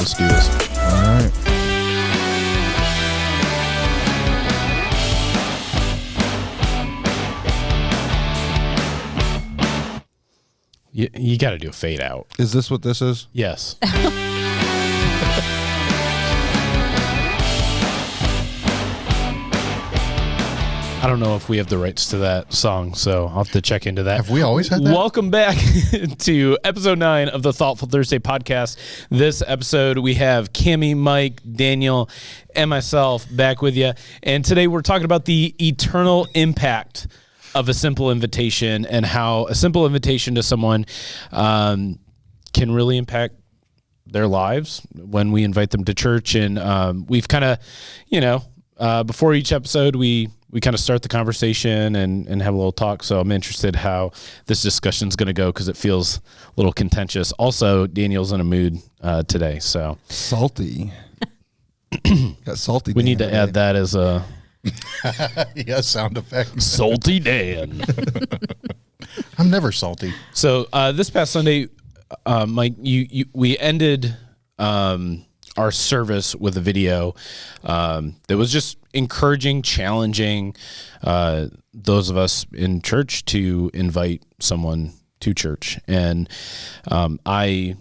Let's do this. All right. You got to do a fade out. Is this what this is? Yes. I don't know if we have the rights to that song, so I'll have to check into that. Have we always had that? Welcome back to episode 9 of the Thoughtful Thursday podcast. This episode, we have Cammie, Mike, Daniel, and myself back with you. And today we're talking about the eternal impact of a simple invitation and how a simple invitation to someone can really impact their lives when we invite them to church. And we've kind of, before each episode, we kind of start the conversation and have a little talk. So I'm interested how this discussion is going to go because it feels a little contentious. Also, Daniel's in a mood today. So Salty. Got salty. We need to add that as a yeah, sound effect. salty Dan. I'm never salty. So this past Sunday, Mike, we ended our service with a video that was just encouraging, challenging those of us in church to invite someone to church. And I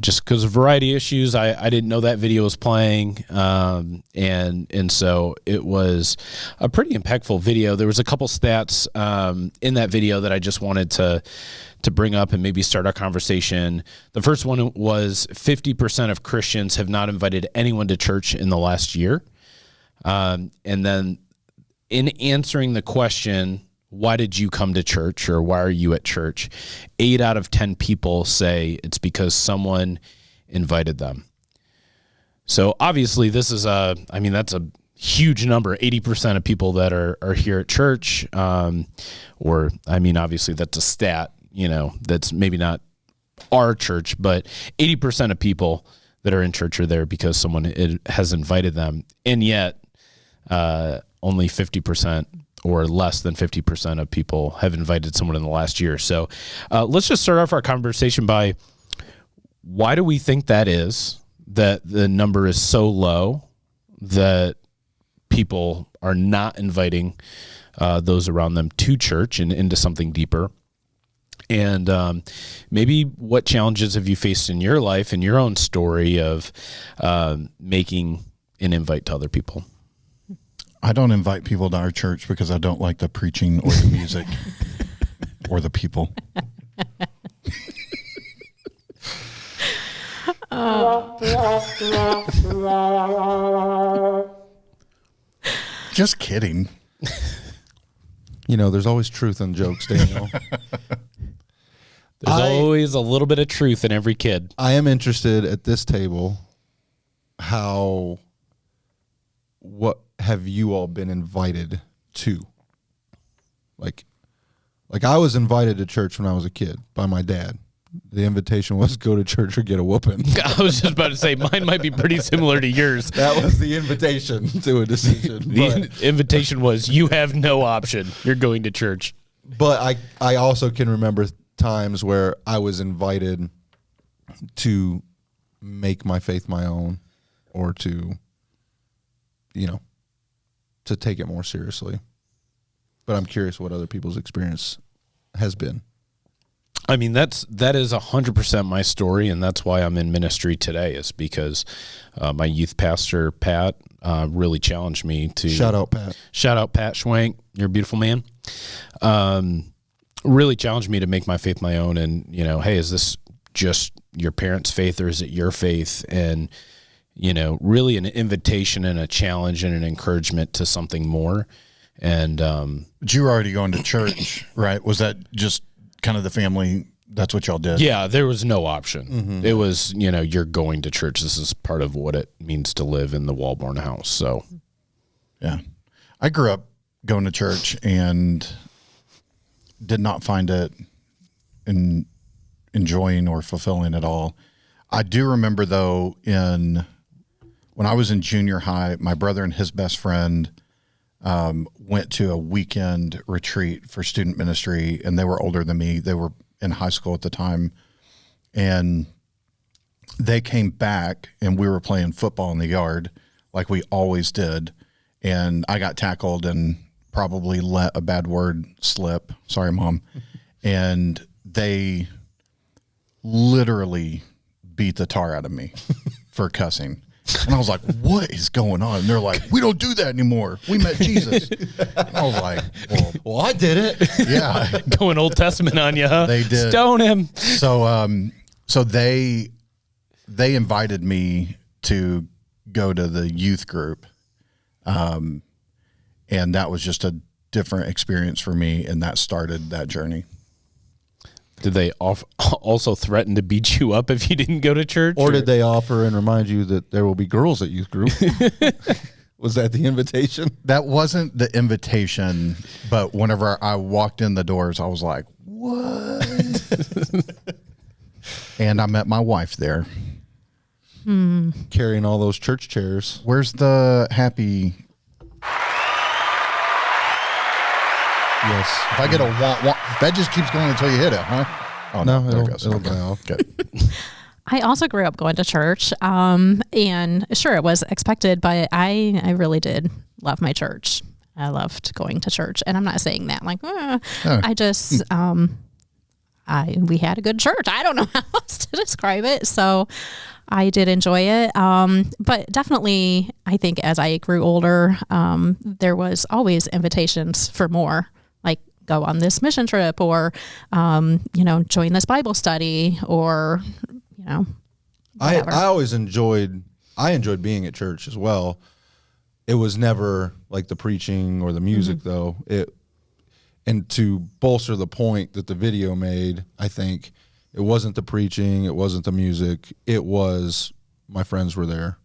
just because of a variety of issues, I didn't know that video was playing, and so it was a pretty impactful video. There was a couple stats in that video that I just wanted to bring up and maybe start our conversation. The first one was 50% of Christians have not invited anyone to church in the last year. And then in answering the question, why did you come to church or why are you at church? 8 out of 10 people say it's because someone invited them. So obviously this is that's a huge number, 80% of people that are here at church. Obviously that's a stat, that's maybe not our church, but 80% of people that are in church are there because someone has invited them. And yet only 50% or less than 50% of people have invited someone in the last year. So let's just start off our conversation by why do we think that is, that the number is so low that people are not inviting those around them to church and into something deeper? And maybe what challenges have you faced in your life and your own story of making an invite to other people? I don't invite people to our church because I don't like the preaching or the music or the people. Just kidding. There's always truth in jokes, Daniel. There's always a little bit of truth in every kid. I am interested at this table what have you all been invited to? Like I was invited to church when I was a kid by my dad. The invitation was go to church or get a whooping. I was just about to say mine might be pretty similar to yours. That was the invitation to a decision. The invitation was you have no option. You're going to church. But I also can remember times where I was invited to make my faith my own or to take it more seriously. But I'm curious what other people's experience has been. I mean, that is 100% my story, and that's why I'm in ministry today, is because my youth pastor, Pat, really challenged me to... Shout out, Pat Schwank. You're a beautiful man. Really challenged me to make my faith my own and, hey, is this just your parents' faith or is it your faith? And, really an invitation and a challenge and an encouragement to something more. And but you were already going to church, right? Was that just kind of the family? That's what y'all did? Yeah, there was no option. Mm-hmm. It was, you're going to church. This is part of what it means to live in the Walborn house. So, yeah. I grew up going to church and did not find it enjoying or fulfilling at all. I do remember, though, when I was in junior high, my brother and his best friend went to a weekend retreat for student ministry, and they were older than me. They were in high school at the time, and they came back and we were playing football in the yard like we always did. And I got tackled and probably let a bad word slip. Sorry, Mom. And they literally beat the tar out of me for cussing. And I was like, what is going on? And they're like, we don't do that anymore. We met Jesus. And I was like, Well, I did it. yeah. Going Old Testament on you, huh? They did. Stone him. So they invited me to go to the youth group. And that was just a different experience for me. And that started that journey. Did they also threaten to beat you up if you didn't go to church? Or did they offer and remind you that there will be girls at youth group? Was that the invitation? That wasn't the invitation, but whenever I walked in the doors, I was like, what? And I met my wife there. Carrying all those church chairs. Where's the happy? Yes. If I get a wah, that just keeps going until you hit it, huh? Oh, No, there it it'll goes. die Okay. off. Good. I also grew up going to church, and sure, it was expected, but I really did love my church. I loved going to church, and I'm not saying that like, I just, we had a good church. I don't know how else to describe it. So I did enjoy it. But definitely, I think as I grew older, there was always invitations for more, like go on this mission trip or, join this Bible study or, whatever. I always enjoyed being at church as well. It was never like the preaching or the music though. And to bolster the point that the video made, I think it wasn't the preaching, it wasn't the music, it was my friends were there.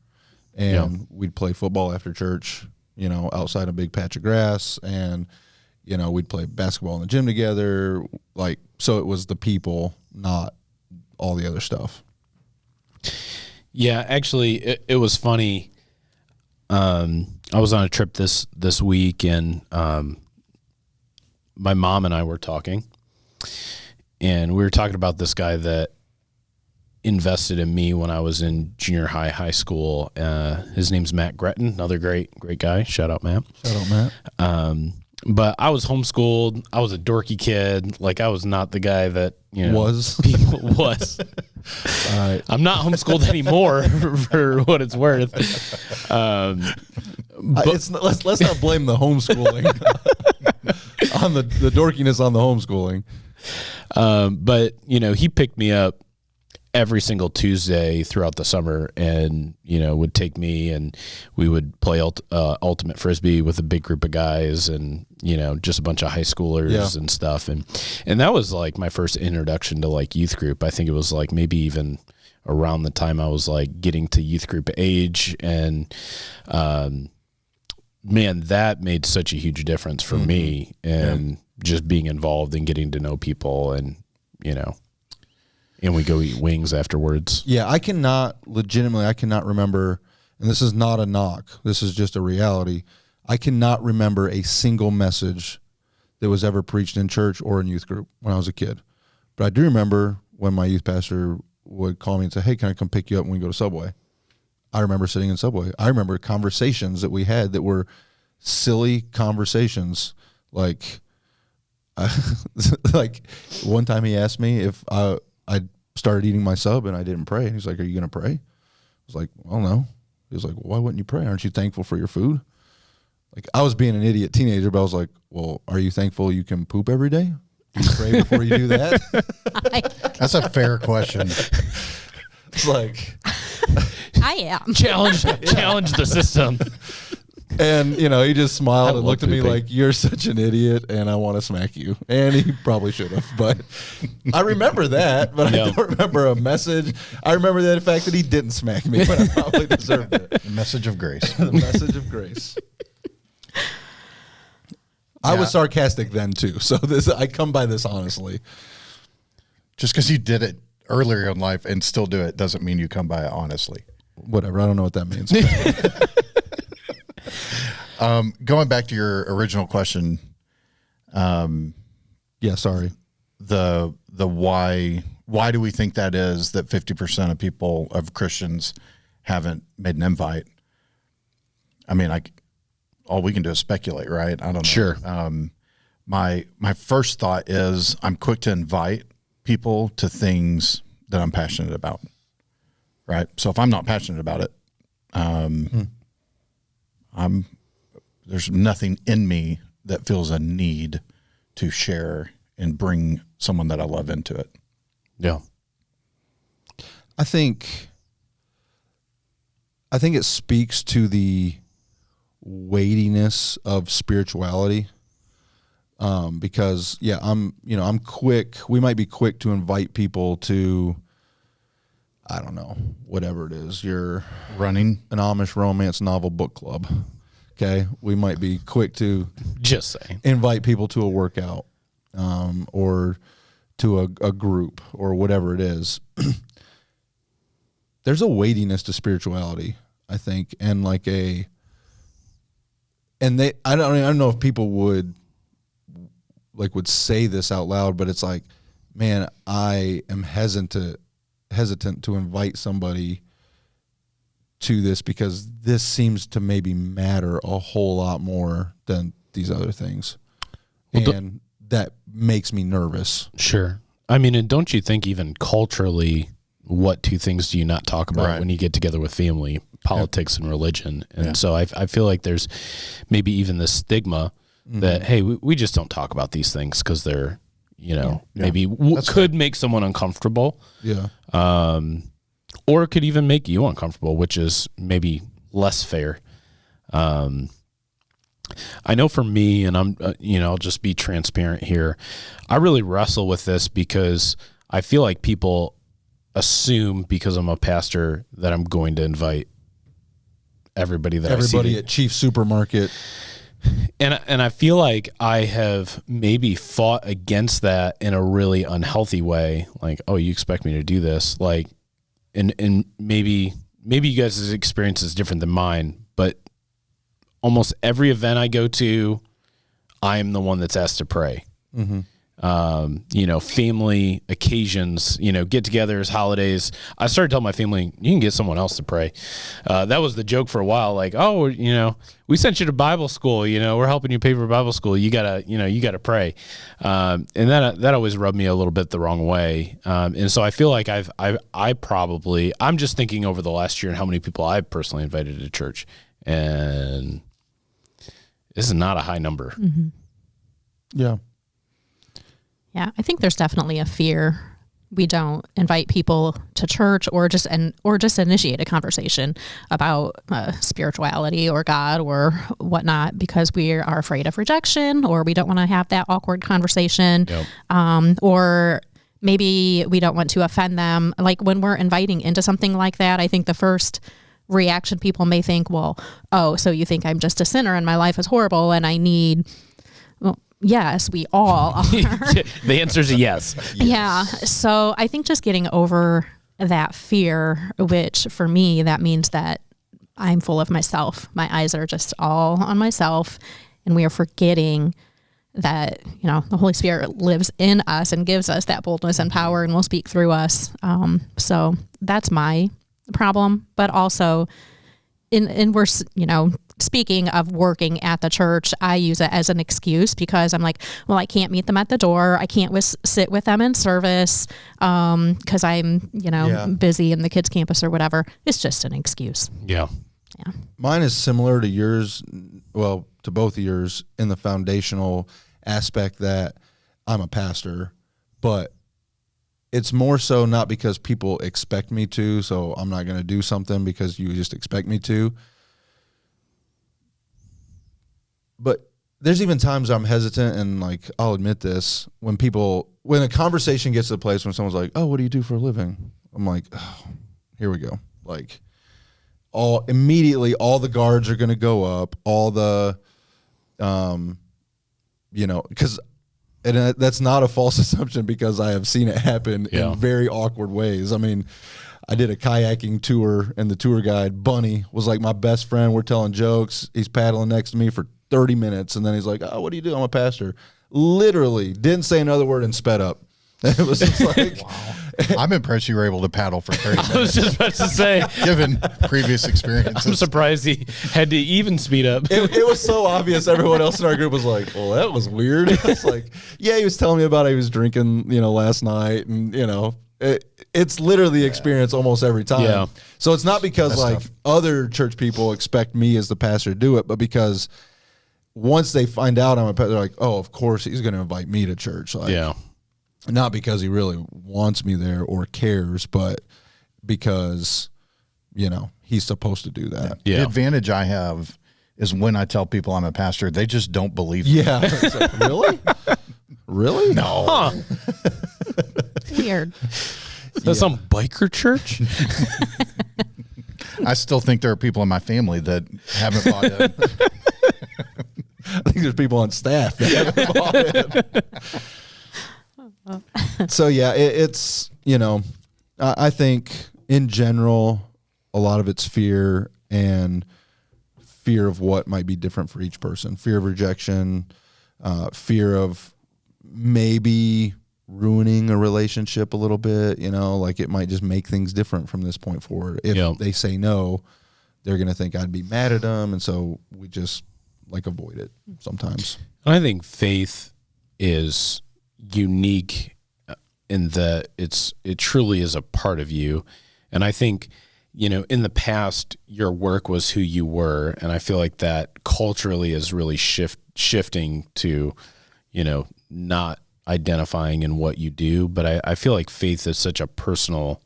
And we'd play football after church, outside a big patch of grass, and we'd play basketball in the gym together. Like, so it was the people, not all the other stuff. Yeah, actually, it was funny. I was on a trip this week, and my mom and I were talking, and we were talking about this guy that invested in me when I was in junior high school. His name's Matt Gretton, another great guy. Shout out, Matt. Shout out, Matt. But I was homeschooled. I was a dorky kid. Like, I was not the guy that, people was. All right. I'm not homeschooled anymore for what it's worth. Let's not blame the homeschooling on the dorkiness on the homeschooling. But he picked me up every single Tuesday throughout the summer, and would take me, and we would play ultimate frisbee with a big group of guys, and just a bunch of high schoolers and stuff, and that was like my first introduction to like youth group. I think it was like maybe even around the time I was like getting to youth group age, and man, that made such a huge difference for me, and just being involved and getting to know people, and and we go eat wings afterwards. Yeah, I cannot remember, and this is not a knock, this is just a reality. I cannot remember a single message that was ever preached in church or in youth group when I was a kid. But I do remember when my youth pastor would call me and say, hey, can I come pick you up when we go to Subway? I remember sitting in Subway. I remember conversations that we had that were silly conversations. Like one time he asked me if I started eating my sub and I didn't pray. And he's like, are you going to pray? I was like, well, no. He was like, well, why wouldn't you pray? Aren't you thankful for your food? Like, I was being an idiot teenager, but I was like, well, are you thankful you can poop every day? Do you pray before you do that? That's a fair question. It's like, I am. Challenge the system. and he just smiled and love looked at me pooping. like, you're such an idiot and I want to smack you. And he probably should have, but I remember that, but I don't remember a message. I remember the fact that he didn't smack me, but I probably deserved it. The message of grace. The message of grace. I was sarcastic then too, so I come by this honestly. Just because you did it earlier in life and still do it doesn't mean you come by it honestly. Whatever, I don't know what that means. Going back to your original question, Yeah, sorry. the why why do we think that is that 50% of people, of Christians, haven't made an invite? I mean, all we can do is speculate, right? I don't know. Sure. My first thought is I'm quick to invite people to things that I'm passionate about, right? So if I'm not passionate about it, there's nothing in me that feels a need to share and bring someone that I love into it. Yeah. I think it speaks to the weightiness of spirituality. Because I'm quick. We might be quick to invite people to, I don't know, whatever it is. You're running an Amish romance novel book club. Okay. We might be quick to just saying invite people to a workout, or to a group or whatever it is. There's a weightiness to spirituality, I think. And I don't know if people would say this out loud, but it's like, man, I am hesitant to invite somebody to this because this seems to maybe matter a whole lot more than these other things. Well, and that makes me nervous. Sure. I mean, and don't you think even culturally, what two things do you not talk about when you get together with family? Politics and religion. And so I feel like there's maybe even this stigma that, hey, we just don't talk about these things because they're, maybe could make someone uncomfortable. Yeah. Or it could even make you uncomfortable, which is maybe less fair. I know for me, and I'll just be transparent here. I really wrestle with this because I feel like people assume because I'm a pastor that I'm going to invite everybody at Chief Supermarket. And I feel like I have maybe fought against that in a really unhealthy way. Like, oh, you expect me to do this? Like, and maybe you guys' experience is different than mine, but almost every event I go to, I am the one that's asked to pray. Mm-hmm. Family occasions, get-togethers, holidays. I started telling my family, you can get someone else to pray. That was the joke for a while. Like, oh, we sent you to Bible school. We're helping you pay for Bible school. You gotta pray. And that always rubbed me a little bit the wrong way. And so I feel like I'm just thinking over the last year and how many people I've personally invited to church, and this is not a high number. Mm-hmm. Yeah. Yeah, I think there's definitely a fear we don't invite people to church or just initiate a conversation about spirituality or God or whatnot because we are afraid of rejection, or we don't want to have that awkward conversation. Yep. Or maybe we don't want to offend them. Like when we're inviting into something like that, I think the first reaction people may think, well, oh, so you think I'm just a sinner and my life is horrible and I need... Well, yes, we all are. The answer is yes. Yeah. So I think just getting over that fear, which for me, that means that I'm full of myself. My eyes are just all on myself. And we are forgetting that, the Holy Spirit lives in us and gives us that boldness and power and will speak through us. So that's my problem. But also, we're, speaking of working at the church, I use it as an excuse because I'm like, well, I can't meet them at the door. I can't sit with them in service because I'm, busy in the kids' campus or whatever. It's just an excuse. Yeah. Yeah. Mine is similar to yours, well, to both of yours in the foundational aspect that I'm a pastor, but it's more so not because people expect me to, so I'm not going to do something because you just expect me to. But there's even times I'm hesitant, and I'll admit this, when a conversation gets to the place when someone's like, oh, what do you do for a living? I'm like, oh, here we go. Immediately all the guards are going to go up, all the, because, and that's not a false assumption because I have seen it happen in very awkward ways. I mean, I did a kayaking tour, and the tour guide, Bunny, was like my best friend. We're telling jokes. He's paddling next to me for 30 minutes, and then he's like, oh, what do you do? I'm a pastor. Literally didn't say another word and sped up. It was just like, I'm impressed you were able to paddle for 30 minutes. I was just about to say, Given previous experiences. I'm surprised he had to even speed up. it was so obvious. Everyone else in our group was like, well, that was weird. It's like, yeah, he was telling me about how he was drinking, last night. And, it's literally the experience almost every time. Yeah. So it's not because That's tough. other church people expect me as the pastor to do it, but because once they find out I'm a pastor, they're like, oh, of course he's going to invite me to church. Like, Yeah. not because he really wants me there or cares, but because, he's supposed to do that. Yeah. The advantage I have is when I tell people I'm a pastor, they just don't believe me. Yeah. It's like, really? Really? No. Huh. Weird. Is that some biker church? I still think there are people in my family that haven't bought it. I think there's people on staff that haven't bought it. So yeah, it's I think in general, a lot of it's fear and fear of what might be different for each person. Fear of rejection, fear of maybe ruining a relationship a little bit. Like it might just make things different from this point forward. If they say no, they're gonna think I'd be mad at them, and so we just avoid it sometimes. And I think faith is unique in that it truly is a part of you. And I think, in the past, your work was who you were. And I feel like that culturally is really shifting to, not identifying in what you do. But I feel like faith is such a personal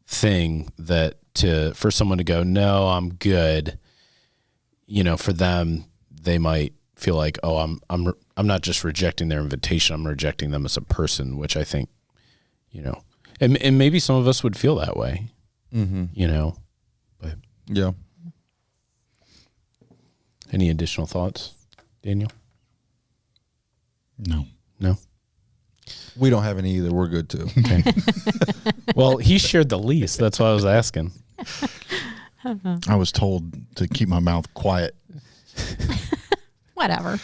thing that for someone to go, no, I'm good, for them, they might feel like, oh, I'm not just rejecting their invitation, I'm rejecting them as a person, which I think, and maybe some of us would feel that way, but Yeah. Any additional thoughts, Daniel? No. No? We don't have any either. We're good too. Okay. Well, he shared the least. That's why I was asking. I was told to keep my mouth quiet. Whatever.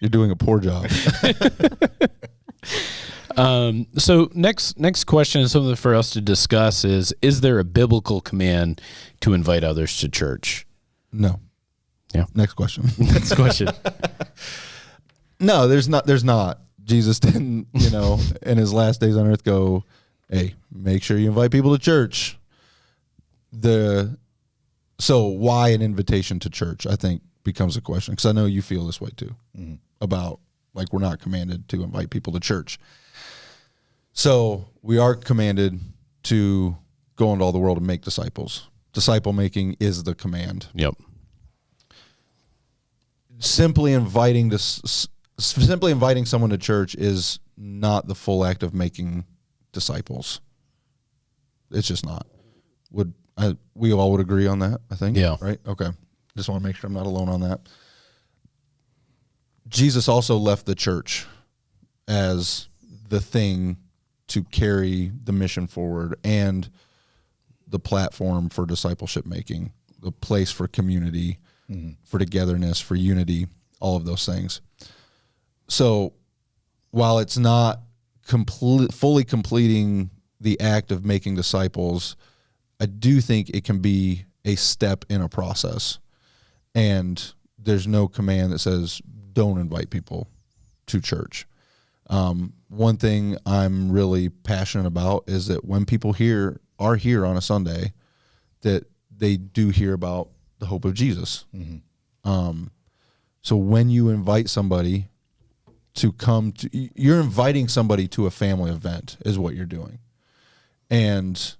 You're doing a poor job. So next question is something for us to discuss is there a biblical command to invite others to church? No. Yeah. Next question. Next question. No, there's not. Jesus didn't, in his last days on earth go, hey, make sure you invite people to church. So why an invitation to church, I think, becomes a question. Because I know you feel this way too, about we're not commanded to invite people to church. So we are commanded to go into all the world and make disciples. Disciple making is the command. Yep. Simply inviting someone to church is not the full act of making disciples. It's just not. We all would agree on that, I think. Yeah. Right? Okay. Just want to make sure I'm not alone on that. Jesus also left the church as the thing to carry the mission forward and the platform for discipleship making, the place for community, for togetherness, for unity, all of those things. So while it's not fully completing the act of making disciples, I do think it can be a step in a process. And there's no command that says don't invite people to church. One thing I'm really passionate about is that when people are here on a Sunday, that they do hear about the hope of Jesus. So when you invite somebody to come to, you're inviting somebody to a family event is what you're doing. And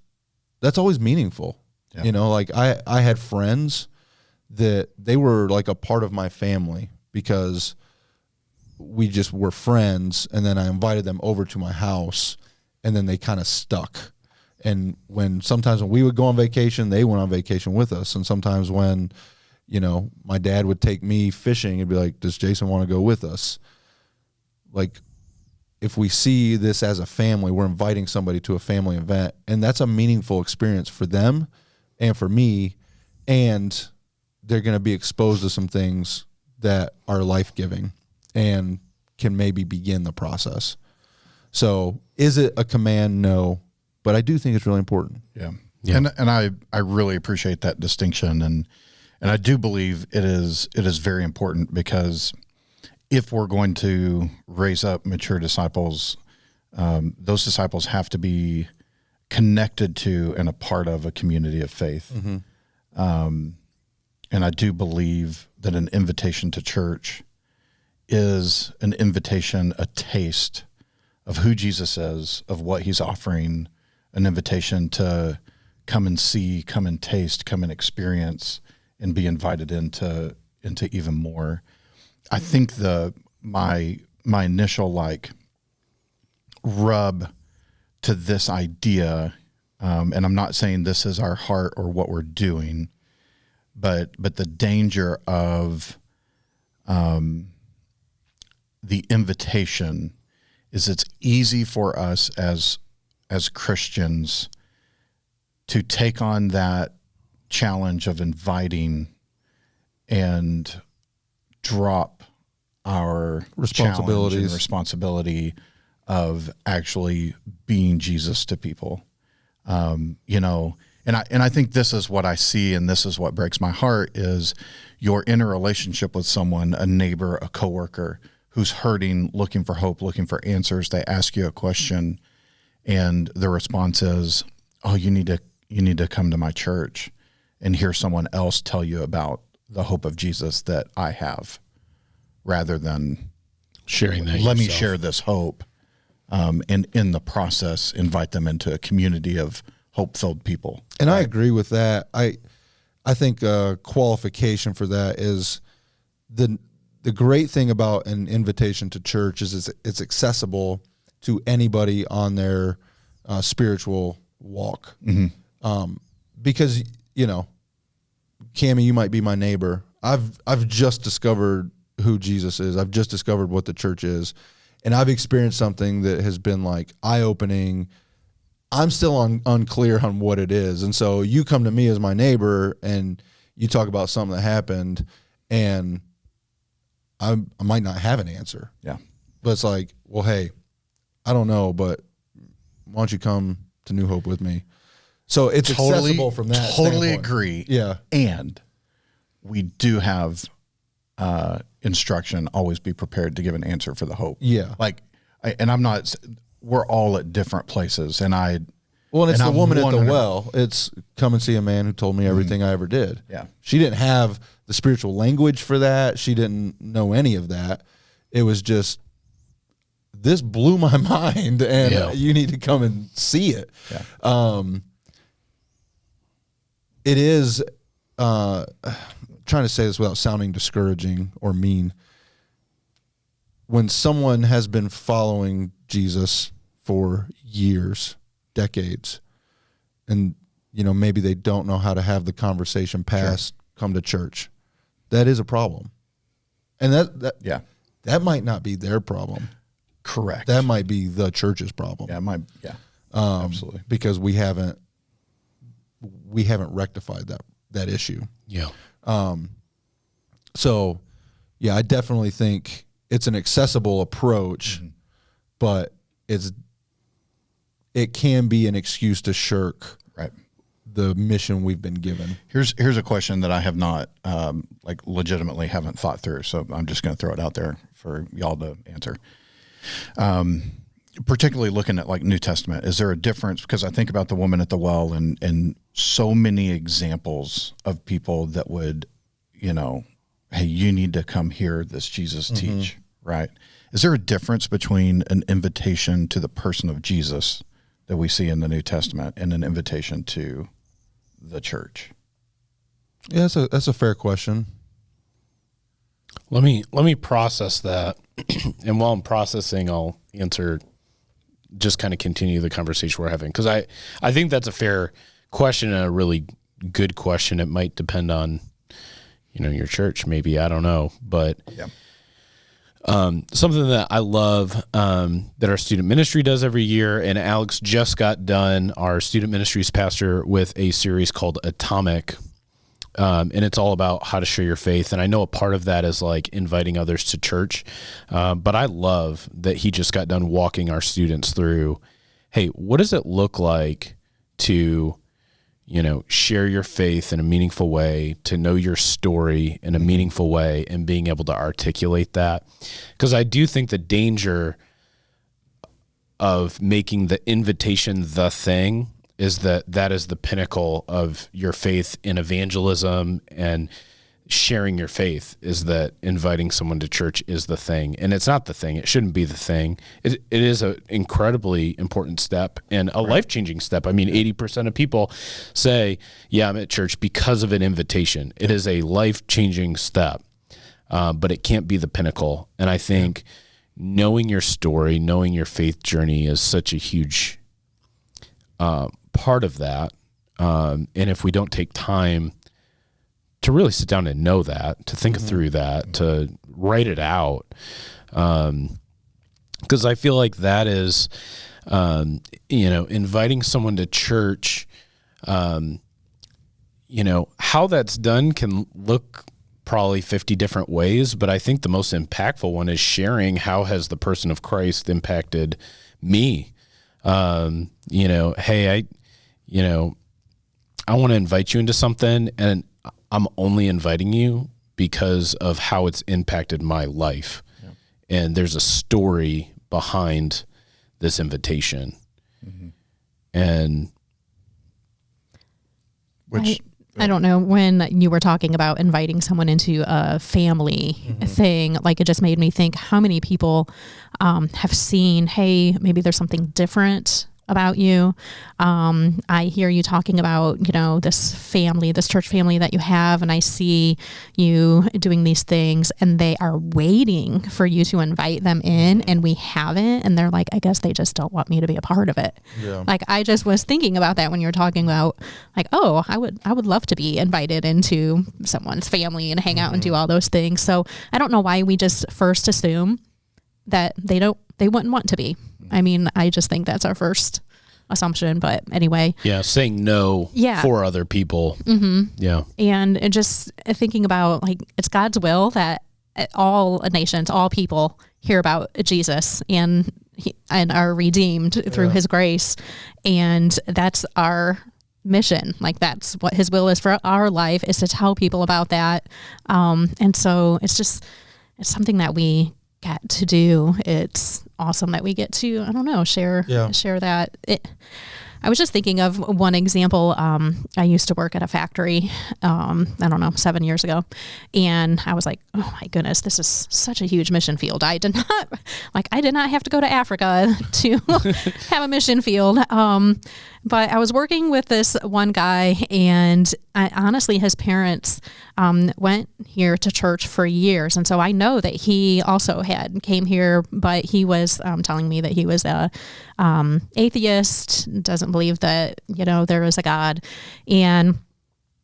that's always meaningful. Yeah. I had friends that they were like a part of my family because we just were friends, and then I invited them over to my house, and then they kind of stuck. And sometimes when we would go on vacation, they went on vacation with us. And sometimes when, my dad would take me fishing, it'd be like, does Jason want to go with us? Like, if we see this as a family, we're inviting somebody to a family event, and that's a meaningful experience for them and for me, and they're going to be exposed to some things that are life-giving and can maybe begin the process. So Is it a command? No, but I do think it's really important. Yeah. And I really appreciate that distinction, and I do believe it is very important, because if we're going to raise up mature disciples, those disciples have to be connected to and a part of a community of faith. And I do believe that an invitation to church is an invitation, a taste of who Jesus is, of what he's offering, an invitation to come and see, come and taste, come and experience, and be invited into even more. I think my initial like rub to this idea, and I'm not saying this is our heart or what we're doing, but the danger of the invitation is it's easy for us as Christians to take on that challenge of inviting and drop our responsibility of actually being Jesus to people. And I think this is what I see, and this is what breaks my heart, is you're in a relationship with someone, a neighbor, a coworker, who's hurting, looking for hope, looking for answers. They ask you a question, and the response is, "Oh, you need to come to my church and hear someone else tell you about the hope of Jesus that I have," rather than sharing that. Let me share this hope, and in the process, invite them into a community of hope-filled people. And I agree with that. I think a qualification for that is the great thing about an invitation to church is it's accessible to anybody on their spiritual walk. Because, Cammie, you might be my neighbor. I've just discovered who Jesus is. I've just discovered what the church is. And I've experienced something that has been like eye-opening. I'm still unclear on what it is. And so you come to me as my neighbor and you talk about something that happened, and I might not have an answer. Yeah. But it's like, well, hey, I don't know, but why don't you come to New Hope with me? So it's accessible from that Totally standpoint. agree. Yeah. And we do have instruction, always be prepared to give an answer for the hope. Yeah. We're all at different places. And it's the woman at the 100 well. It's come and see a man who told me everything I ever did. Yeah. She didn't have the spiritual language for that. She didn't know any of that. It was just, this blew my mind, and you need to come and see it. Yeah. It is, trying to say this without sounding discouraging or mean. When someone has been following Jesus for years, decades, and maybe they don't know how to have the conversation past come to church, that is a problem. And that might not be their problem. Correct. That might be the church's problem. Yeah, absolutely. Because we haven't rectified that issue. Yeah. So I definitely think it's an accessible approach, but it can be an excuse to shirk the mission we've been given. Here's a question that I have not legitimately haven't thought through, so I'm just going to throw it out there for y'all to answer. Particularly looking at like New Testament, is there a difference? Because I think about the woman at the well and so many examples of people that would, hey, you need to come hear this Jesus teach, right? Is there a difference between an invitation to the person of Jesus that we see in the New Testament and an invitation to the church? Yeah, that's a fair question. Let me process that. And while I'm processing, I'll answer, just kind of continue the conversation we're having. Because I think that's a fair question and a really good question. It might depend on, your church, maybe, I don't know. But something that I love that our student ministry does every year, and Alex just got done, our student ministries pastor, with a series called Atomic, and it's all about how to share your faith. And I know a part of that is like inviting others to church. But I love that he just got done walking our students through, hey, what does it look like to, share your faith in a meaningful way, to know your story in a meaningful way, and being able to articulate that. Because I do think the danger of making the invitation the thing is that is the pinnacle of your faith in evangelism and sharing your faith, is that inviting someone to church is the thing. And it's not the thing. It shouldn't be the thing. It is an incredibly important step and a life-changing step. I mean, 80% of people say, yeah, I'm at church because of an invitation. It is a life-changing step, but it can't be the pinnacle. And I think knowing your story, knowing your faith journey is such a huge part of that. And if we don't take time to really sit down and know that, to think through that, to write it out, because I feel like that is, inviting someone to church, how that's done can look probably 50 different ways, but I think the most impactful one is sharing how has the person of Christ impacted me. Hey, I want to invite you into something, and I'm only inviting you because of how it's impacted my life. Yeah. And there's a story behind this invitation. Mm-hmm. And I don't know, when you were talking about inviting someone into a family thing, like it just made me think how many people have seen, hey, maybe there's something different about you. I hear you talking about, this family, this church family that you have, and I see you doing these things, and they are waiting for you to invite them in, and we haven't, and they're like, I guess they just don't want me to be a part of it. Yeah. Like, I just was thinking about that when you were talking about, like, oh, I would love to be invited into someone's family and hang out and do all those things. So I don't know why we just first assume that they wouldn't want to be. I mean, I just think that's our first assumption, but anyway. Yeah, saying no for other people. Mm-hmm. Yeah. And just thinking about, like, it's God's will that all nations, all people hear about Jesus and are redeemed through his grace. And that's our mission. Like, that's what his will is for our life, is to tell people about that. And so it's something that we get to do. It's awesome that we get to, I don't know, share that. I was just thinking of one example. I used to work at a factory, 7 years ago. And I was like, oh my goodness, this is such a huge mission field. I did not have to go to Africa to have a mission field. But I was working with this one guy, and honestly, his parents went here to church for years. And so I know that he also came here, but he was telling me that he was a atheist, doesn't believe that, there is a God. And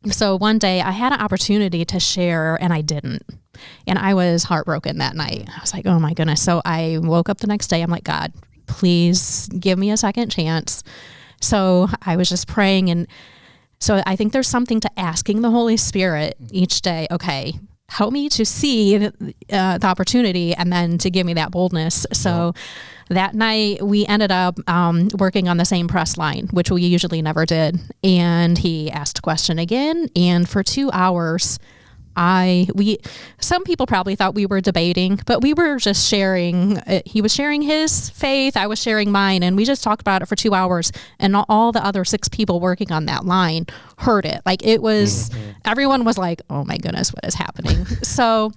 so one day I had an opportunity to share, and I didn't. And I was heartbroken that night. I was like, oh my goodness. So I woke up the next day. I'm like, God, please give me a second chance. So I was just praying. And so I think there's something to asking the Holy Spirit each day, okay, help me to see the opportunity, and then to give me that boldness. So that night we ended up working on the same press line, which we usually never did. And he asked a question again. And for 2 hours, some people probably thought we were debating, but we were just sharing. He was sharing his faith, I was sharing mine, and we just talked about it for 2 hours. And all the other 6 people working on that line heard it. Like, it was, everyone was like, oh my goodness, what is happening? So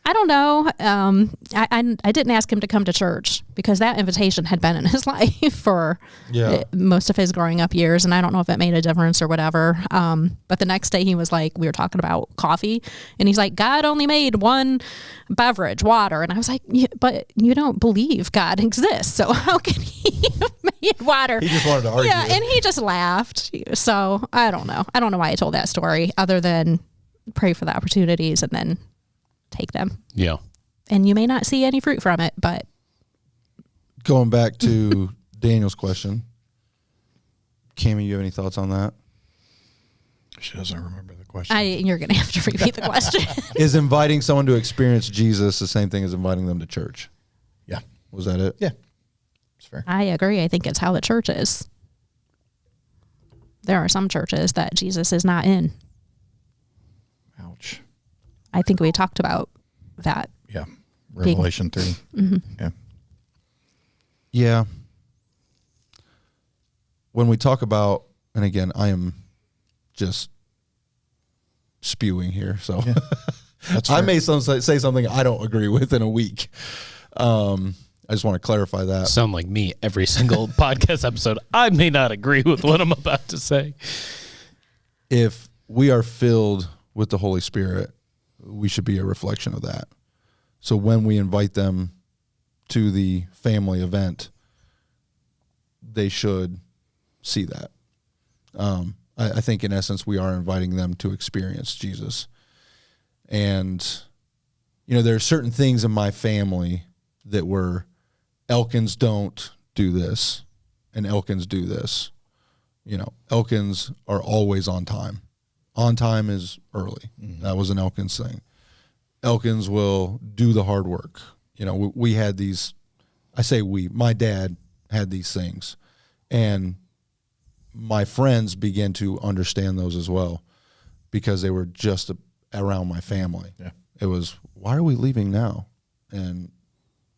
I don't know. I didn't ask him to come to church because that invitation had been in his life for most of his growing up years. And I don't know if it made a difference or whatever. But the next day he was like, we were talking about coffee, and he's like, God only made one beverage, water. And I was like, but you don't believe God exists. So how can he have made water? He just wanted to argue. Yeah. And he just laughed. So I don't know. I don't know why I told that story, other than pray for the opportunities and then take them. Yeah. And you may not see any fruit from it, but. Going back to Daniel's question, Cammie, you have any thoughts on that? She doesn't remember the question. You're going to have to repeat the question. Is inviting someone to experience Jesus the same thing as inviting them to church? Yeah. Was that it? Yeah. It's fair. I agree. I think it's how the church is. There are some churches that Jesus is not in. Ouch. I think we talked about that. Yeah. Revelation 3. Mm-hmm. Yeah. Yeah. When we talk about, and again, I am just spewing here, so Yeah. That's I fair. may say something I don't agree with in a week. I just want to clarify that. Sound like me every single podcast episode. I may not agree with what I'm about to say. If we are filled with the Holy Spirit, we should be a reflection of that. So when we invite them to the family event, they should see that. I think in essence, we are inviting them to experience Jesus. And, there are certain things in my family that were Elkins don't do this and Elkins do this. Elkins are always on time. On time is early. Mm-hmm. That was an Elkins thing. Elkins will do the hard work. We had these, my dad had these things. And my friends began to understand those as well because they were just around my family. Yeah. It was, why are we leaving now? And,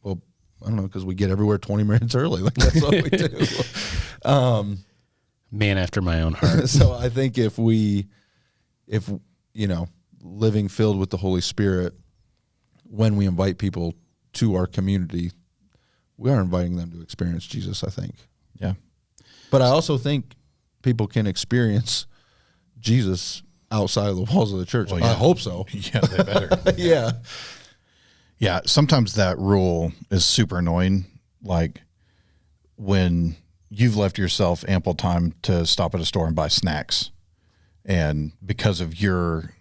well, I don't know, because we get everywhere 20 minutes early. Like, that's what we do. Man after my own heart. So I think if living filled with the Holy Spirit, when we invite people to our community, we are inviting them to experience Jesus, I think. Yeah. But I also think people can experience Jesus outside of the walls of the church. Well, yeah. I hope so. Yeah, they better. Yeah. Yeah, sometimes that rule is super annoying. Like when you've left yourself ample time to stop at a store and buy snacks, and because of your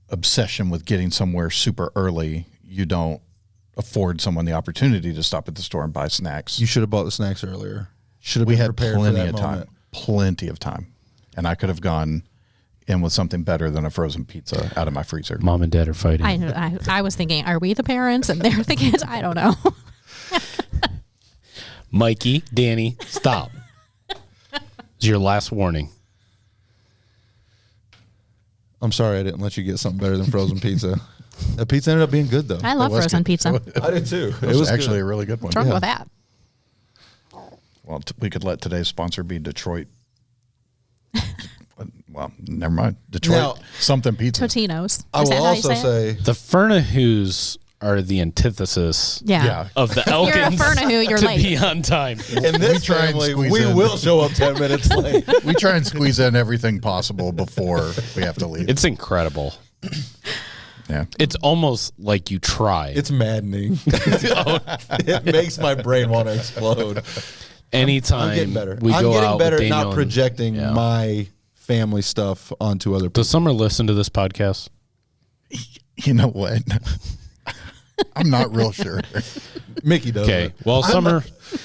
obsession with getting somewhere super early, you don't afford someone the opportunity to stop at the store and buy snacks. You should have bought the snacks earlier. Should have We been had prepared for plenty that of moment. time, plenty of time, and I could have gone in with something better than a frozen pizza out of my freezer. Mom and dad are fighting. I was thinking, are we the parents and they're the kids? I don't know. Mikey, Danny, stop. It's your last warning. I'm sorry I didn't let you get something better than frozen pizza. That pizza ended up being good, though. I love was frozen good. pizza. I did too. It was actually a really good one. What's wrong with that? Well, we could let today's sponsor be Detroit. Well, never mind. Detroit Now- something pizza. Totino's. I Is will that how you also say it? say The Fernihoughs are the antithesis Yeah. of the If you're a Elkins Fernihough, you're to late. be on time. in this try and family, squeeze we in. will show up 10 minutes late. We try and squeeze in everything possible before we have to leave. It's incredible. Yeah. It's almost like you try. It's maddening. It makes my brain want to explode. Anytime I'm getting better. we I'm go getting out better with at Daniel not and- projecting yeah. my family stuff onto other people. Does Summer listen to this podcast? You know what? I'm not real sure. Mickey does. Okay. Well, Summer,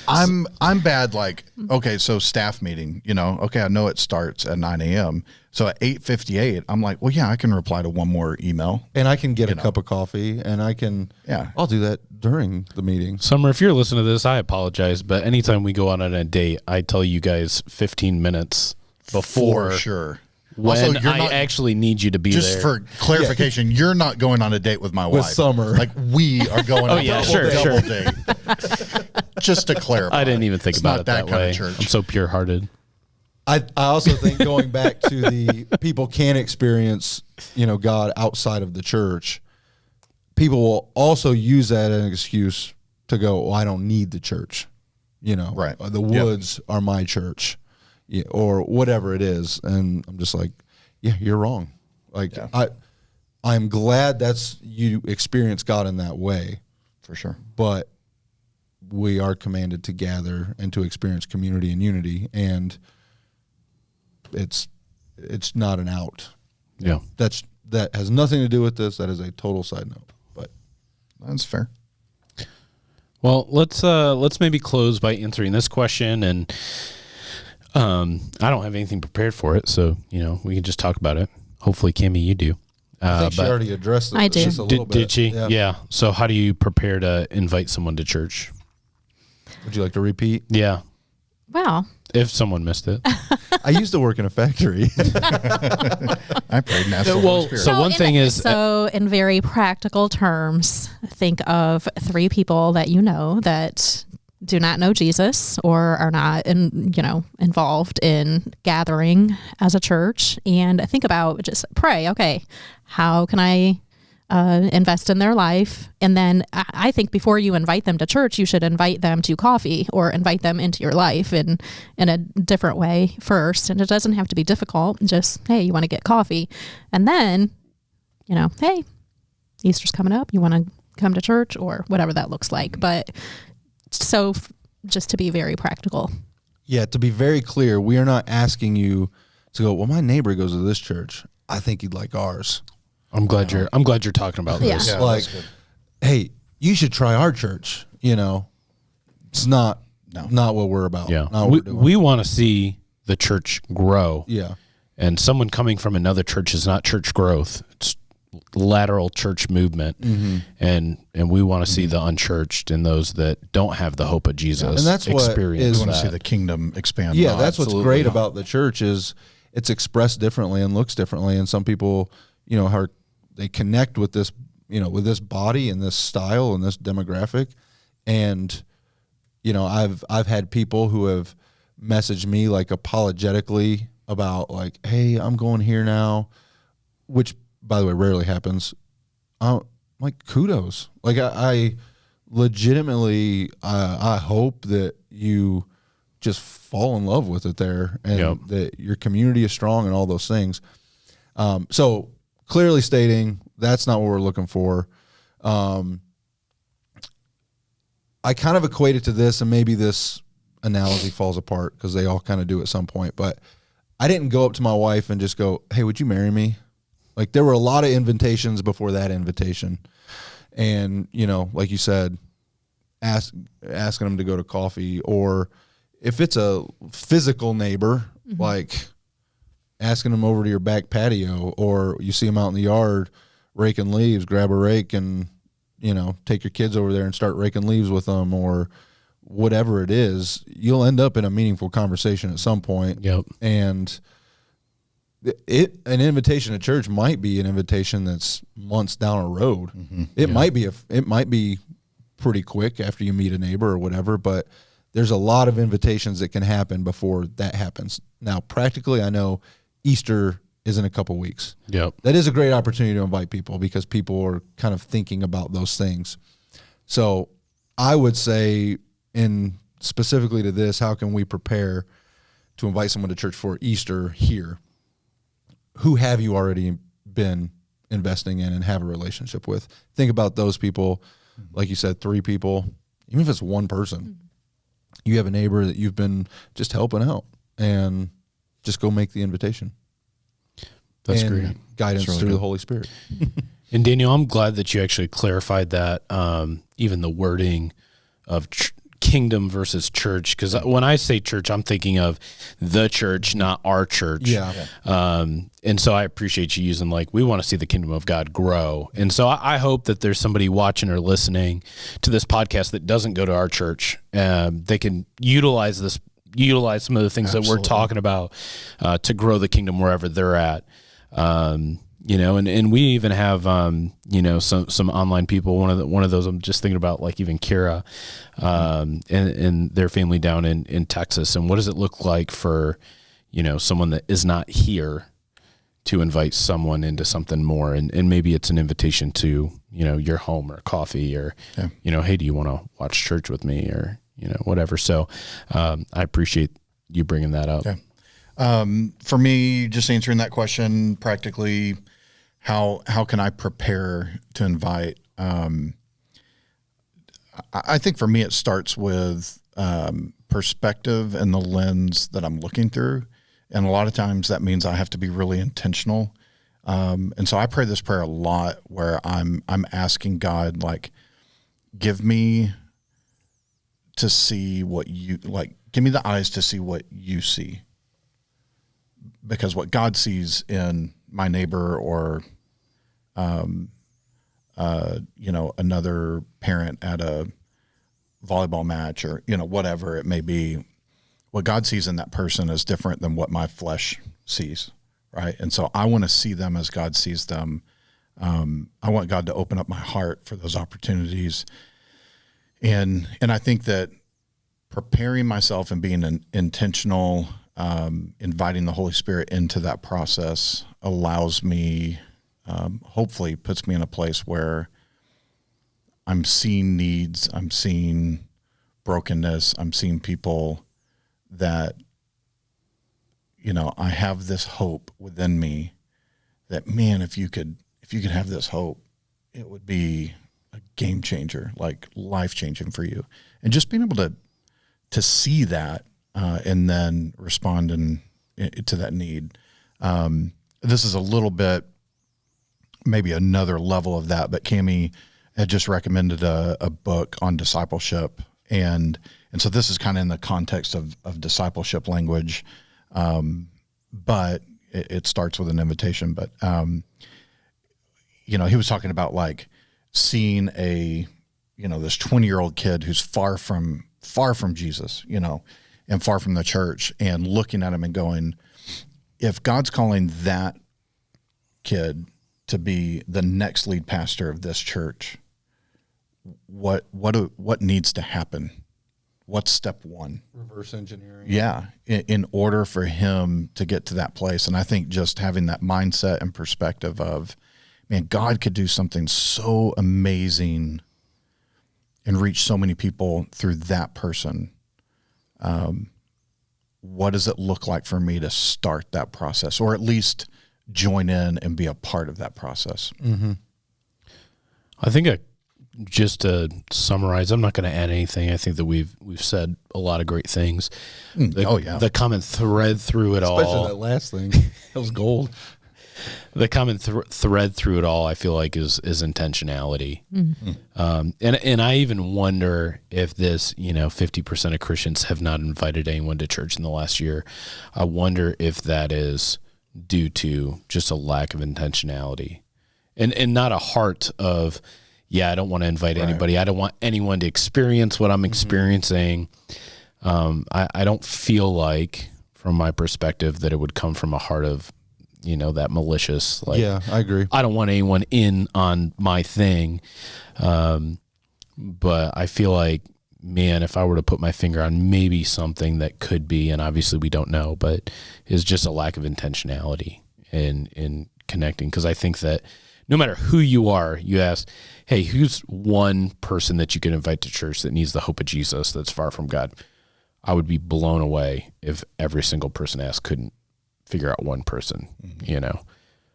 I'm bad. Like, okay, so staff meeting, okay, I know it starts at 9 a.m. So at 8:58, I'm like, well, yeah, I can reply to one more email. And I can get a cup of coffee, and I can. Yeah. I'll do that during the meeting. Summer, if you're listening to this, I apologize. But anytime we go out on a date, I tell you guys 15 minutes before For sure. when Also, you're I not- actually need you to be Just there. for clarification, you're not going on a date with my With wife. Summer. Like, we are going on a yeah, double date. Just to clarify. I didn't even think It's about not it that kind way. of church. I'm so pure-hearted. I also think going back to the people can experience, God outside of the church. People will also use that as an excuse to go, well, I don't need the church. Right. The woods are my church, or whatever it is. And I'm just like, yeah, you're wrong. Like I'm glad you experience God in that way, For sure. but we are commanded to gather and to experience community and unity, and it's not an out. Yeah. That has nothing to do with this. That is a total side note. But That's fair. Well, let's maybe close by answering this question. And I don't have anything prepared for it, so we can just talk about it. Hopefully, Cammie, you do. I think she already addressed it. I do. Just a little bit. Did she? Yeah. So how do you prepare to invite someone to church? Would you like to repeat? Yeah. Well, If someone missed it. I used to work in a factory. I prayed and asked the Holy Spirit. So one thing is, in very practical terms, think of 3 people that you know that do not know Jesus or are not involved in gathering as a church, and think about, just pray, okay, how can I invest in their life? And then I think before you invite them to church, you should invite them to coffee or invite them into your life in a different way first. And it doesn't have to be difficult. Just, hey, you want to get coffee? And then, hey, Easter's coming up. You want to come to church, or whatever that looks like. But so just to be very practical. Yeah, to be very clear, we are not asking you to go, well, my neighbor goes to this church. I think he'd like ours. I'm glad you're talking about this. Yeah, Like, hey, you should try our church. It's not what we're about. Yeah. Not what we're doing. We want to see the church grow. Yeah. And someone coming from another church is not church growth. It's lateral church movement. Mm-hmm. And we want to see the unchurched and those that don't have the hope of Jesus. And that's what experience is- We want to that. see the kingdom expand. Yeah, No, that's what's absolutely great not. about the church is it's expressed differently and looks differently. And some people, they connect with this, with this body and this style and this demographic. And, I've had people who have messaged me like apologetically about like, hey, I'm going here now, which by the way, rarely happens. Like kudos. Like I legitimately, I hope that you just fall in love with it there and that your community is strong and all those things. So clearly stating that's not what we're looking for. I kind of equate it to this, and maybe this analogy falls apart because they all kind of do at some point, but I didn't go up to my wife and just go, hey, would you marry me? Like there were a lot of invitations before that invitation. And, like you said, asking them to go to coffee, or if it's a physical neighbor, like asking them over to your back patio, or you see them out in the yard raking leaves, grab a rake and, take your kids over there and start raking leaves with them, or whatever it is, you'll end up in a meaningful conversation at some point. Yep. And an invitation to church might be an invitation that's months down a road. Mm-hmm. It might be pretty quick after you meet a neighbor or whatever, but there's a lot of invitations that can happen before that happens. Now, practically, I know Easter is in a couple weeks. Yep. That is a great opportunity to invite people because people are kind of thinking about those things. So I would say, in specifically to this, how can we prepare to invite someone to church for Easter here? Who have you already been investing in and have a relationship with? Think about those people. Like you said, 3 people, even if it's one person, you have a neighbor that you've been just helping out, and just go make the invitation. That's and great. Guidance That's really through good. the Holy Spirit. And Daniel, I'm glad that you actually clarified that, even the wording of kingdom versus church, because when I say church, I'm thinking of the church, not our church. Yeah. And so I appreciate you using we want to see the kingdom of God grow. And so I hope that there's somebody watching or listening to this podcast that doesn't go to our church. They can utilize some of the things that we're talking about to grow the kingdom wherever they're at. And we even have, some online people. One of those I'm just thinking about, like even Kira, and their family down in Texas. And what does it look like for, someone that is not here to invite someone into something more? And maybe it's an invitation to, your home or coffee or, hey, do you want to watch church with me or, whatever. So, I appreciate you bringing that up. Yeah. For me, just answering that question practically, how can I prepare to invite? I think for me, it starts with perspective and the lens that I'm looking through. And a lot of times that means I have to be really intentional. And so I pray this prayer a lot where I'm asking God, give me to see what you give me the eyes to see what you see. Because what God sees in my neighbor or, another parent at a volleyball match or, whatever it may be, what God sees in that person is different than what my flesh sees, right? And so I want to see them as God sees them. I want God to open up my heart for those opportunities. And I think that preparing myself and being intentional, inviting the Holy Spirit into that process allows me, hopefully puts me in a place where I'm seeing needs, I'm seeing brokenness, I'm seeing people that, I have this hope within me that, man, if you could have this hope, it would be a game changer, like life changing for you. And just being able to see that, and then respond to that need. This is a little bit, maybe another level of that, but Cammie had just recommended a book on discipleship. And so this is kind of in the context of discipleship language. But it starts with an invitation, but, he was talking about like seeing this 20-year-old kid who's far from Jesus, and far from the church, and looking at him and going, if God's calling that kid to be the next lead pastor of this church, what needs to happen? What's step one? Reverse engineering. Yeah, in order for him to get to that place. And I think just having that mindset and perspective of, man, God could do something so amazing and reach so many people through that person. What does it look like for me to start that process, or at least join in and be a part of that process? Mm-hmm. I think just to summarize, I'm not going to add anything. I think that we've said a lot of great things. The common thread through it all, especially that last thing, that was gold. The common thread through it all, I feel like, is intentionality. Mm-hmm. And I even wonder if this, 50% of Christians have not invited anyone to church in the last year. I wonder if that is due to just a lack of intentionality and not a heart of, I don't want to invite anybody. I don't want anyone to experience what I'm experiencing. I don't feel like, from my perspective, that it would come from a heart of, that malicious, like, yeah, I agree. I don't want anyone in on my thing. But I feel like, man, if I were to put my finger on maybe something that could be, and obviously we don't know, but is just a lack of intentionality in connecting. Because I think that no matter who you are, you ask, hey, who's one person that you can invite to church that needs the hope of Jesus that's far from God? I would be blown away if every single person asked couldn't figure out one person,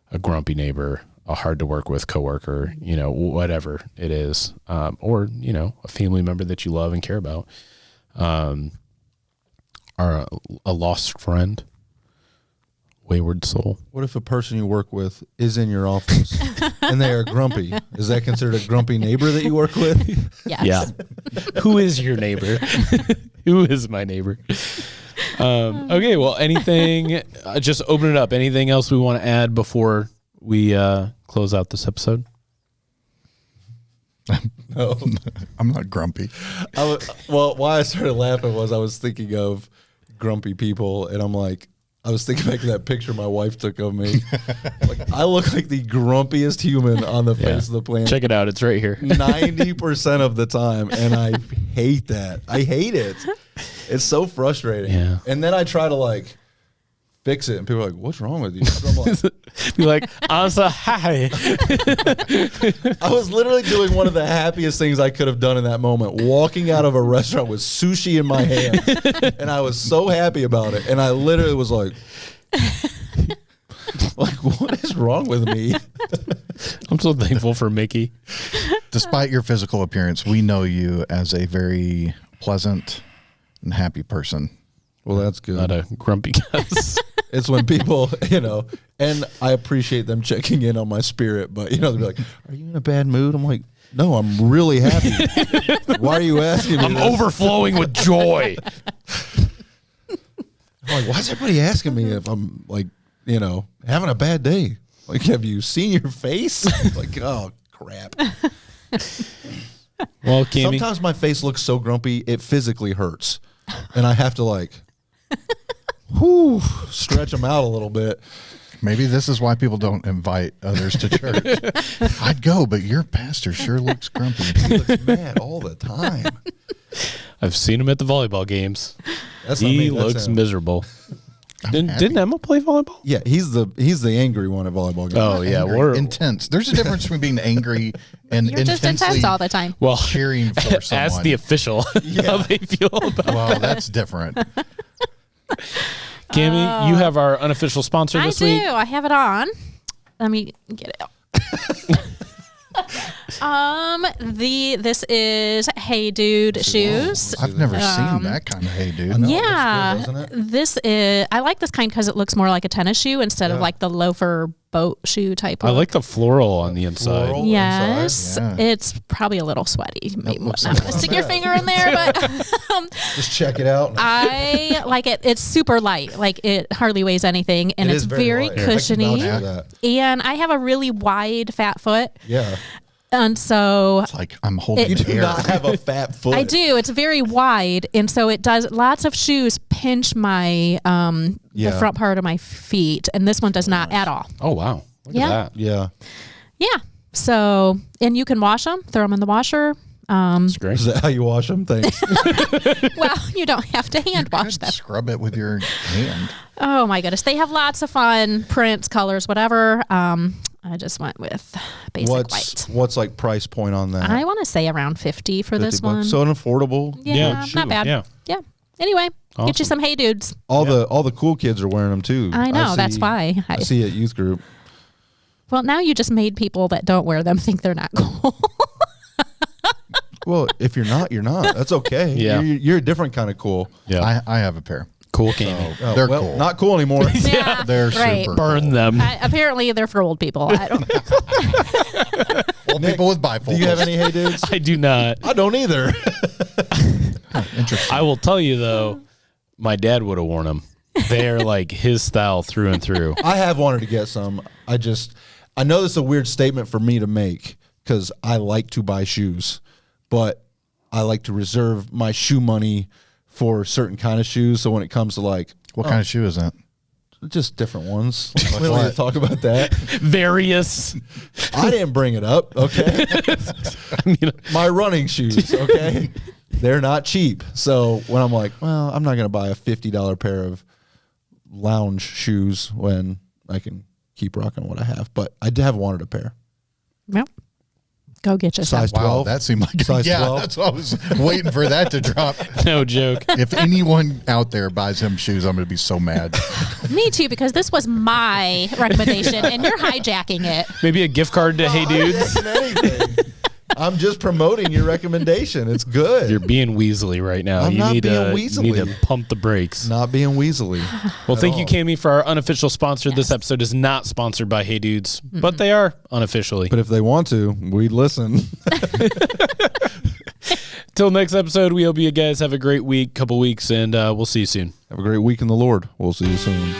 a grumpy neighbor, a hard to work with coworker, whatever it is, or, a family member that you love and care about, or a lost friend, wayward soul. What if a person you work with is in your office and they are grumpy? Is that considered a grumpy neighbor that you work with? Yes. Yeah. Who is your neighbor? Who is my neighbor? Okay, well, anything, just open it up. Anything else we want to add before we close out this episode? No. I'm not grumpy. Why I started laughing was I was thinking of grumpy people, and I was thinking back to that picture my wife took of me. Like, I look like the grumpiest human on the face of the planet. Check it out. It's right here. 90% of the time, and I hate that. I hate it. It's so frustrating. Yeah. And then I try to fix it, and people are like, "What's wrong with you?" So I'm like, be like, I'm so happy. I was literally doing one of the happiest things I could have done in that moment, walking out of a restaurant with sushi in my hand, and I was so happy about it. And I literally was like, what is wrong with me? I'm so thankful for Mickey. Despite your physical appearance, we know you as a very pleasant and happy person. Well, that's good. Not a grumpy guy. It's when people, and I appreciate them checking in on my spirit, but, they'll be like, "Are you in a bad mood?" I'm like, "No, I'm really happy." Why are you asking me I'm this? overflowing with joy. I'm like, why is everybody asking me if I'm like, having a bad day? Like, have you seen your face? Like, oh crap. Well, Cammie, Sometimes my face looks so grumpy it physically hurts, and I have to like, stretch them out a little bit. Maybe this is why people don't invite others to church. I'd go, but your pastor sure looks grumpy. He looks mad all the time. I've seen him at the volleyball games. That's not He me, that's looks him. miserable. Didn't Emma play volleyball? Yeah, he's the angry one at volleyball games. Oh yeah, Angry, we're intense. There's a difference between being angry and You're just intensely intense all the time. well cheering for someone. as the official. How they feel about Well, that's different. Cammie, you have our unofficial sponsor I this do. week. I have it on. Let me get it out. This is Hey Dude shoes. I've never seen that kind of hey, I dude. know, Yeah, it looks good, doesn't it? this is. I like this kind because it looks more like a tennis shoe instead of like the loafer boat shoe type. I like the floral on the inside. Floral Yes, Yeah. it's probably a little sweaty. Maybe looks not like gonna stick your finger in there, but Just check it out. I like it. It's super light. Like it hardly weighs anything, and It it's is very light. I can cushiony. vouch for that. And I have a really wide fat foot, Yeah. and so It's like I'm holding You do air. not have a fat foot. I do. It's very wide, and so it does. Lots of shoes pinch my the Yeah. front part of my feet, and this one does not at all. Oh wow. Look Yeah. at that. Yeah. Yeah. So, and you can wash them, throw them in the washer. It's great. Is that how you wash them? Thanks. Well, you don't have to hand wash Could them. Scrub it with your hand. Oh my goodness, they have lots of fun prints, colors, whatever. I just went with basic white. What's like price point on that? I want to say around 50 for 50 this one. bucks. So an affordable. yeah, shoe. not bad. Yeah. Yeah. Anyway, get you Awesome. some Hey Dudes. All the cool kids are wearing them too. I know, that's why. I see at youth group. Well, now you just made people that don't wear them think they're not cool. Well, if you're not, you're not. That's okay. Yeah. You're a different kind of cool. Yeah. I have a pair. Cool Cammie. Oh, They're well, cool. Not cool anymore. Yeah, They're right. super. Burn them. Apparently, they're for old people. I don't. Well, people with bifocals. Do you have any Hey Dudes? I do not. I don't either. Interesting. I will tell you though, my dad would have worn them. They're like his style through and through. I have wanted to get some. I know this is a weird statement for me to make because I like to buy shoes, but I like to reserve my shoe money for certain kind of shoes. So when it comes to like What kind of shoe is that? just different ones, we don't need to talk about that. Various. I didn't bring it up, okay? My running shoes, okay? They're not cheap. So when I'm like, well, I'm not going to buy a $50 pair of lounge shoes when I can keep rocking what I have. But I have wanted a pair. Yep. Go get you some. Size Wow, 12. that seemed like Size 12. That's what I was waiting for that to drop. No joke. If anyone out there buys him shoes, I'm going to be so mad. Me too, because this was my recommendation, and you're hijacking it. Maybe a gift card to Hey Dudes. Anything. I'm just promoting your recommendation. It's good. You're being weaselly right now. I'm you not need being to, You need to weaselly. pump the brakes. Not being weaselly. Well, thank you, all. Cammie, for our unofficial sponsor. This episode is not sponsored by Hey Dudes, but they are unofficially. But if they want to, we'd listen. Till next episode, we hope you guys have a great week, couple weeks, and we'll see you soon. Have a great week in the Lord. We'll see you soon.